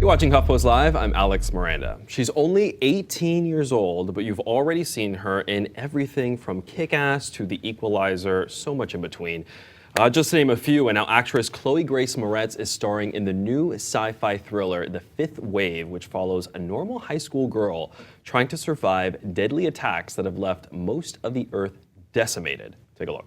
You're watching HuffPost Live. I'm Alex Miranda. She's only 18 years old, but you've already seen her in everything from Kick-Ass to The Equalizer, so much in between. Just to name a few, and now actress Chloe Grace Moretz is starring in the new sci-fi thriller, The Fifth Wave, which follows a normal high school girl trying to survive deadly attacks that have left most of the Earth decimated. Take a look.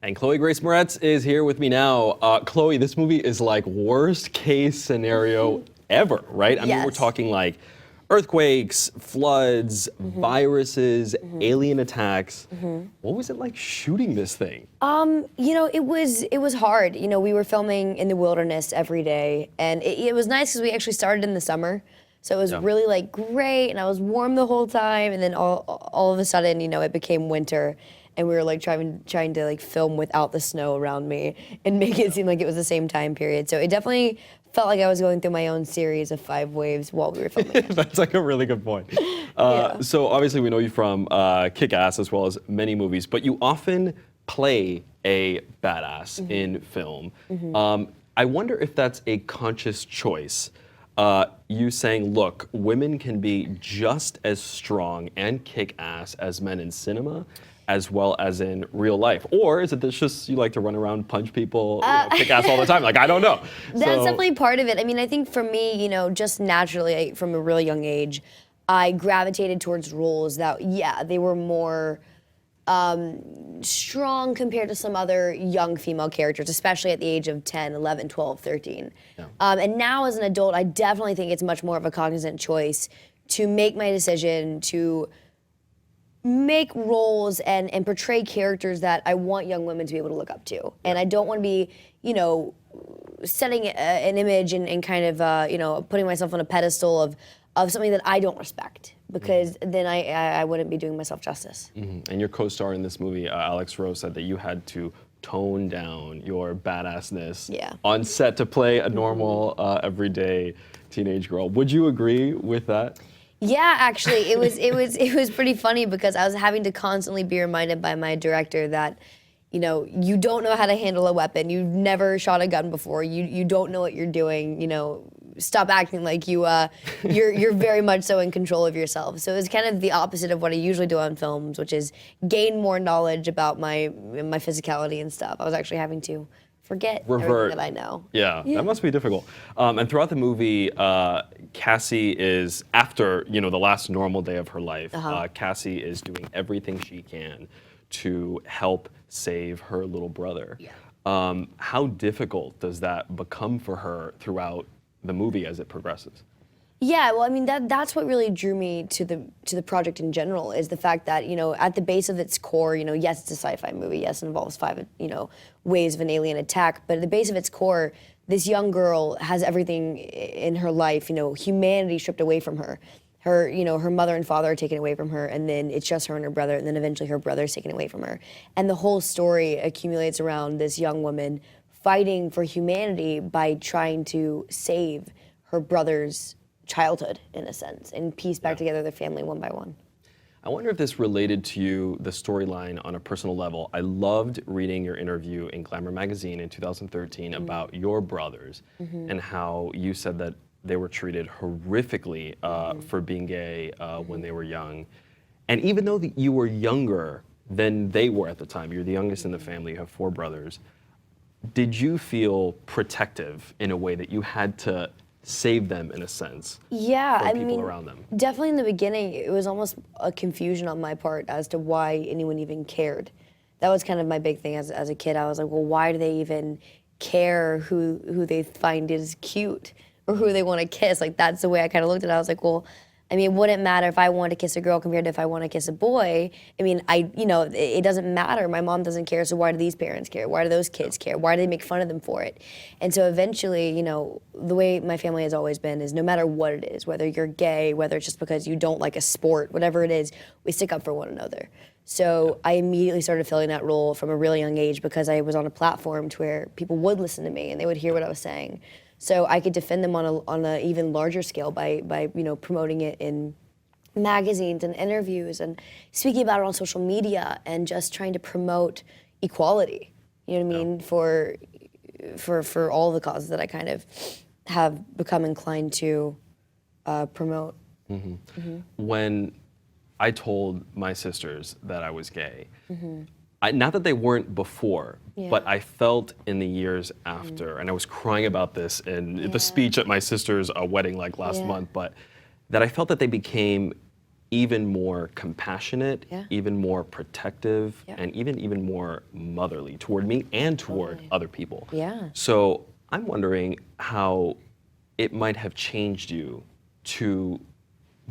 And Chloe Grace Moretz is here with me now. Chloe, this movie is like worst case scenario ever, right? I mean, we're talking like earthquakes, floods, viruses, alien attacks. What was it like shooting this thing? You know, it was hard. You know, we were filming in the wilderness every day, and it was nice because we actually started in the summer. So it was really like great, and I was warm the whole time, and then all of a sudden, you know, it became winter. And we were like trying to like film without the snow around me and make it seem like it was the same time period. So it definitely felt like I was going through my own series of 5 waves while we were filming. That's like a really good point. Yeah. So obviously we know you from Kick-Ass as well as many movies, but you often play a badass in film. I wonder if that's a conscious choice. You saying, look, women can be just as strong and kick ass as men in cinema, as well as in real life? Or is it that just you like to run around, punch people, kick ass all the time? Like, I don't know. That's definitely part of it. I mean, I think for me, you know, just naturally from a really young age, I gravitated towards roles that, yeah, they were more strong compared to some other young female characters, especially at the age of 10, 11, 12, 13. Yeah. And now as an adult, I definitely think it's much more of a cognizant choice to make my decision to make roles and portray characters that I want young women to be able to look up to. And I don't want to be, you know, setting an image and kind of, you know, putting myself on a pedestal of something that I don't respect, because then I wouldn't be doing myself justice. And your co-star in this movie, Alex Rose, said that you had to tone down your badassness on set to play a normal, everyday teenage girl. Would you agree with that? Yeah, actually, it was pretty funny because I was having to constantly be reminded by my director that, you know, you don't know how to handle a weapon. You've never shot a gun before. You don't know what you're doing. You know, stop acting like you're very much so in control of yourself. So it was kind of the opposite of what I usually do on films, which is gain more knowledge about my physicality and stuff. I was actually having to forget everything that I know. Yeah, that must be difficult. And throughout the movie, Cassie is, after, you know, the last normal day of her life, Cassie is doing everything she can to help save her little brother. Yeah. How difficult does that become for her throughout the movie as it progresses? Yeah, well, I mean, that's what really drew me to the project in general, is the fact that, you know, at the base of its core, you know, yes, it's a sci-fi movie, yes, it involves 5, you know, waves of an alien attack, but at the base of its core, this young girl has everything in her life, you know, humanity stripped away from her. Her, you know, her mother and father are taken away from her, and then it's just her and her brother, and then eventually her brother is taken away from her. And the whole story accumulates around this young woman fighting for humanity by trying to save her brother's childhood, in a sense, and piece back together their family one by one. I wonder if this related to you, the storyline, on a personal level. I loved reading your interview in Glamour magazine in 2013 about your brothers and how you said that they were treated horrifically for being gay when they were young. And even though you were younger than they were at the time, you're the youngest in the family, you have 4 brothers, did you feel protective in a way that you had to save them, in a sense, from people around them? Definitely in the beginning, it was almost a confusion on my part as to why anyone even cared. That was kind of my big thing as a kid. I was like, well, why do they even care who they find is cute or who they want to kiss? Like, that's the way I kind of looked at it. I was like, well, I mean, it wouldn't matter if I wanted to kiss a girl compared to if I want to kiss a boy. I mean, it doesn't matter. My mom doesn't care, so why do these parents care? Why do those kids care? Why do they make fun of them for it? And so eventually, the way my family has always been is no matter what it is, whether you're gay, whether it's just because you don't like a sport, whatever it is, we stick up for one another. So I immediately started filling that role from a really young age because I was on a platform to where people would listen to me and they would hear what I was saying. So I could defend them on a even larger scale by promoting it in magazines and interviews and speaking about it on social media and just trying to promote equality. You know what I mean? For all the causes that I kind of have become inclined to promote. When I told my sisters that I was gay, not that they weren't before, but I felt in the years after, and I was crying about this in the speech at my sister's wedding like last month, but that I felt that they became even more compassionate, even more protective, and even more motherly toward me and toward other people. So I'm wondering how it might have changed you to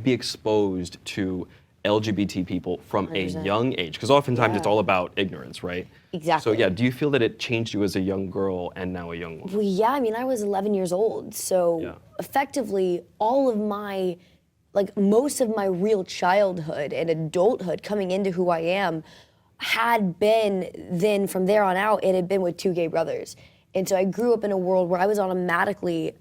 be exposed to LGBT people from 100%. A young age, because oftentimes it's all about ignorance, right? Exactly. So do you feel that it changed you as a young girl and now a young woman? Well, yeah, I mean, I was 11 years old, so effectively all of my, most of my real childhood and adulthood coming into who I am had been, then from there on out, it had been with two gay brothers. And so I grew up in a world where I was automatically,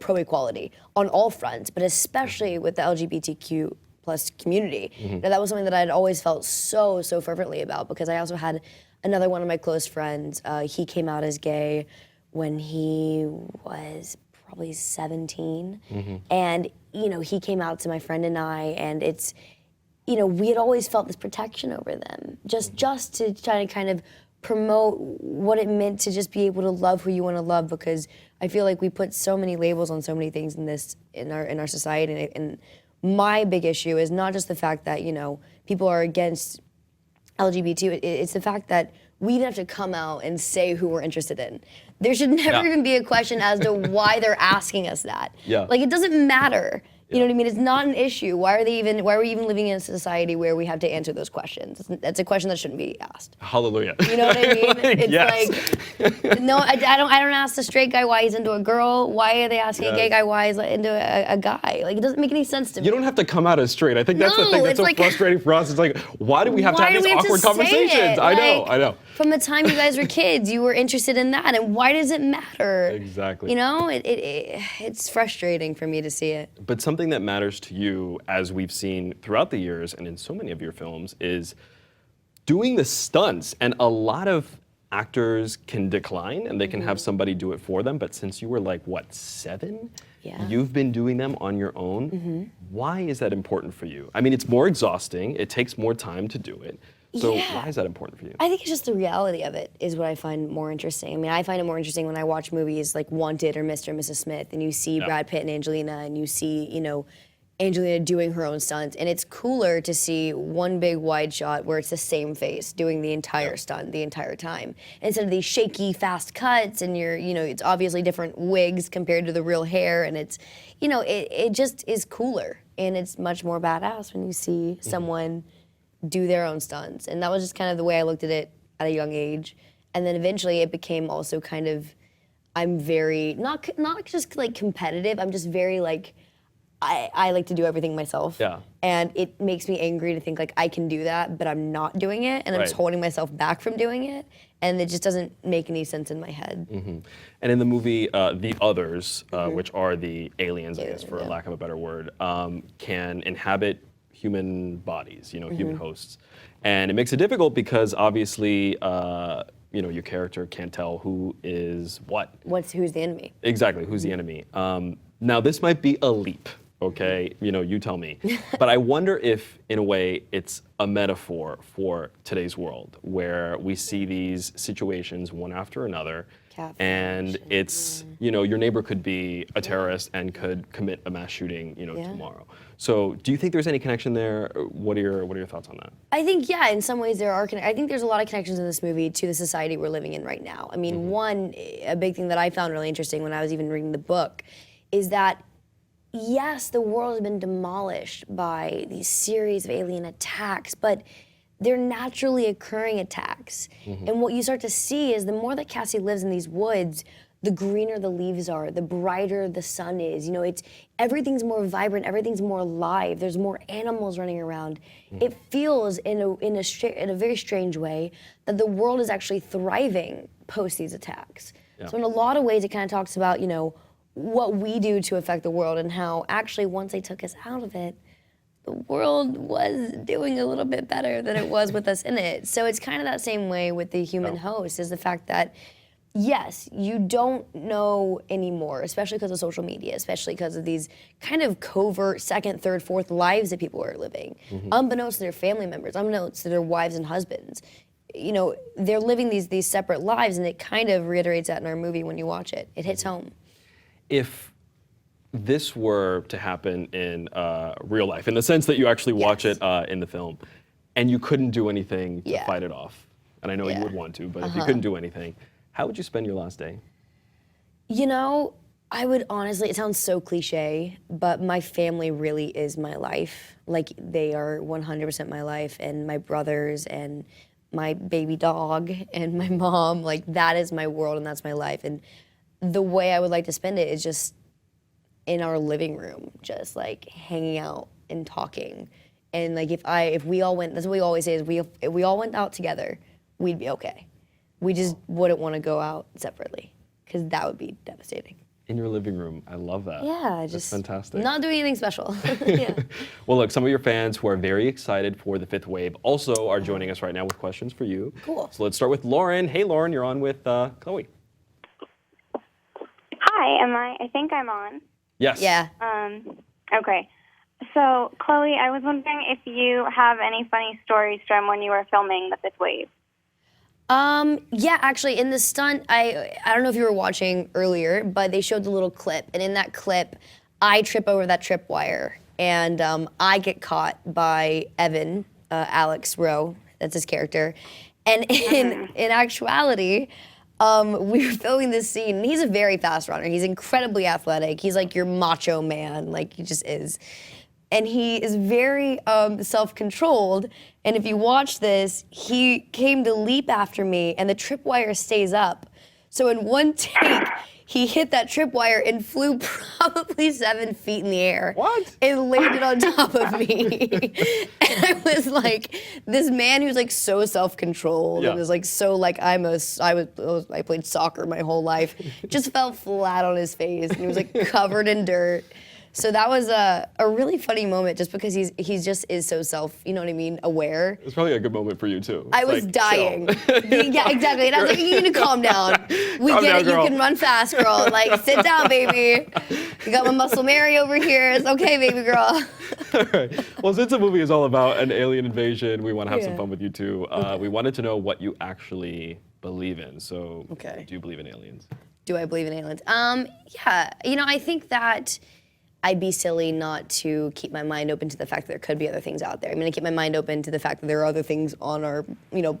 pro-equality on all fronts, but especially with the LGBTQ plus community. Now, that was something that I had always felt so fervently about because I also had another one of my close friends. He came out as gay when he was probably 17. And, he came out to my friend and I, and it's, we had always felt this protection over them, just to try to kind of promote what it meant to just be able to love who you want to love, because I feel like we put so many labels on so many things in our society, and my big issue is not just the fact that, people are against LGBT, it's the fact that we even have to come out and say who we're interested in. There should never even be a question as to why they're asking us that. It doesn't matter. You know what I mean? It's not an issue. Why are we even living in a society where we have to answer those questions? That's a question that shouldn't be asked. Hallelujah. You know what I mean? It's no, I don't ask the straight guy why he's into a girl. Why are they asking a gay guy why he's into a guy? It doesn't make any sense to me. You don't have to come out as straight. I think that's the thing that's so frustrating for us. It's why do we have to have these awkward conversations? I know. From the time you guys were kids, you were interested in that, and why does it matter? Exactly. It's frustrating for me to see it. But something that matters to you, as we've seen throughout the years and in so many of your films, is doing the stunts. And a lot of actors can decline and they can have somebody do it for them, but since you were 7? You've been doing them on your own. Why is that important for you? I mean, it's more exhausting, it takes more time to do it. So why is that important for you? I think it's just the reality of it is what I find more interesting. I mean, I find it more interesting when I watch movies like Wanted or Mr. and Mrs. Smith, and you see Brad Pitt and Angelina, and you see, Angelina doing her own stunts, and it's cooler to see one big wide shot where it's the same face doing the entire stunt the entire time, instead of these shaky, fast cuts, and it's obviously different wigs compared to the real hair, and it's, it just is cooler, and it's much more badass when you see someone do their own stunts. And that was just kind of the way I looked at it at a young age. And then eventually it became also kind of, I'm very, not just competitive, I'm just very I like to do everything myself. And it makes me angry to think I can do that, but I'm not doing it, and I'm just holding myself back from doing it. And it just doesn't make any sense in my head. And in the movie, the others, which are the aliens, I guess, for lack of a better word, can inhabit human bodies, human hosts. And it makes it difficult because obviously, your character can't tell who is what. Who's the enemy. Exactly, who's the enemy. Now, this might be a leap, okay? You tell me. But I wonder if, in a way, it's a metaphor for today's world where we see these situations one after another. And it's, your neighbor could be a terrorist and could commit a mass shooting, tomorrow. So do you think there's any connection there? What are your thoughts on that? I think, in some ways there are. I think there's a lot of connections in this movie to the society we're living in right now. I mean, a big thing that I found really interesting when I was even reading the book is that yes, the world has been demolished by these series of alien attacks, but they're naturally occurring attacks. And what you start to see is the more that Cassie lives in these woods, the greener the leaves are, the brighter the sun is. You know, everything's more vibrant, everything's more alive. There's more animals running around. It feels in a very strange way that the world is actually thriving post these attacks. Yeah. So in a lot of ways, it kind of talks about, you know, what we do to affect the world and how actually once they took us out of it, the world was doing a little bit better than it was with us in it. So it's kind of that same way with the human host, is the fact that yes, you don't know anymore, especially because of social media, especially because of these kind of covert second, third, fourth lives that people are living, unbeknownst to their family members, unbeknownst to their wives and husbands. You know, they're living these separate lives, and it kind of reiterates that in our movie when you watch it. It hits home. If this were to happen in real life, in the sense that you actually watch it in the film, and you couldn't do anything to fight it off, and I know you would want to, but if you couldn't do anything, how would you spend your last day? You know, I would honestly, it sounds so cliche, but my family really is my life. Like, they are 100% my life, and my brothers and my baby dog and my mom, like, that is my world and that's my life. And the way I would like to spend it is just in our living room, just like hanging out and talking. And like if we all went, that's what we always say, is if we all went out together, we'd be okay. We just wouldn't want to go out separately, because that would be devastating. In your living room, I love that. Yeah, That's just fantastic. not doing anything special. Yeah. Well, look, some of your fans who are very excited for the fifth wave also are joining us right now with questions for you. Cool. So let's start with Lauren. Hey, Lauren, you're on with Chloe. Hi, I think I'm on. Yes. Yeah. Okay. So, Chloe, I was wondering if you have any funny stories from when you were filming The Fifth Wave. Yeah, actually, in the stunt, I don't know if you were watching earlier, but they showed the little clip, and in that clip, I trip over that tripwire, and I get caught by Evan, Alex Rowe, that's his character, and in actuality, we were filming this scene, and he's a very fast runner. He's incredibly athletic. He's like your macho man, like he just is. And he is very self-controlled. And if you watch this, he came to leap after me, and the tripwire stays up. So in one take, he hit that tripwire and flew probably 7 feet in the air. What? And landed on top of me. And I was like, this man who's like so self-controlled and was like so like I played soccer my whole life, just fell flat on his face, and he was like covered in dirt. So that was a really funny moment, just because he's just is so you know what I mean, aware. It was probably a good moment for you too. I was dying. Yeah, exactly. And I was like, you need to calm down. We Calm get down, it. girl. You can run fast, girl. Like, sit down, baby. You got my muscle Mary over here. It's okay, baby girl. All right. Well, since the movie is all about an alien invasion, we want to have some Yeah. fun with you too. We wanted to know what you actually believe in. So, Okay. do you believe in aliens? Do I believe in aliens? Yeah. You know, I think that I'd be silly not to keep my mind open to the fact that there could be other things out there. I'm gonna keep my mind open to the fact that there are other things on our,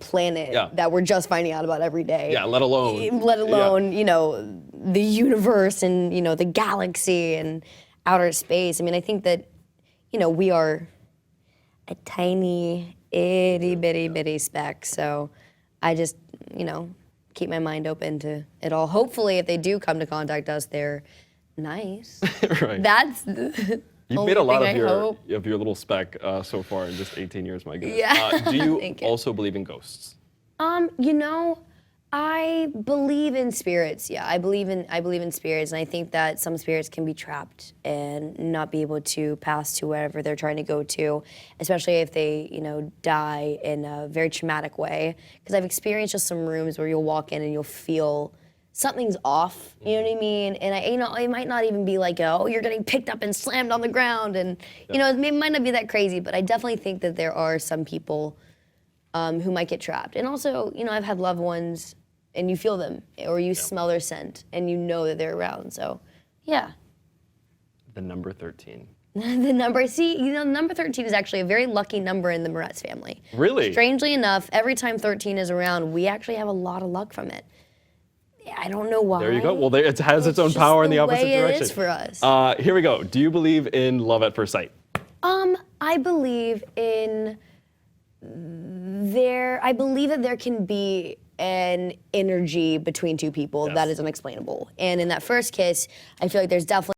planet that we're just finding out about every day. Yeah, let alone. The universe and, the galaxy and outer space. I mean, I think that, we are a tiny, itty bitty speck. So I just, keep my mind open to it all. Hopefully, if they do come to contact us, they're nice. Right. That's You've made a lot of your little speck so far in just 18 years, my goodness. Yeah. Do you Thank you. also believe in ghosts? I believe in spirits. Yeah, I believe in spirits, and I think that some spirits can be trapped and not be able to pass to wherever they're trying to go to, especially if they, die in a very traumatic way. Because I've experienced just some rooms where you'll walk in and you'll feel something's off, you know what I mean? And it might not even be like, oh, you're getting picked up and slammed on the ground, and it might not be that crazy, but I definitely think that there are some people who might get trapped. And also, I've had loved ones, and you feel them, or you smell their scent, and you know that they're around. So, yeah. The number 13. The number 13 is actually a very lucky number in the Moretz family. Really? Strangely enough, every time 13 is around, we actually have a lot of luck from it. I don't know why. There you go. Well, it has its own just power in the the opposite way it direction. is for us. Here we go. Do you believe in love at first sight? I believe in I believe that there can be an energy between two people that is unexplainable. And in that first kiss, I feel like there's definitely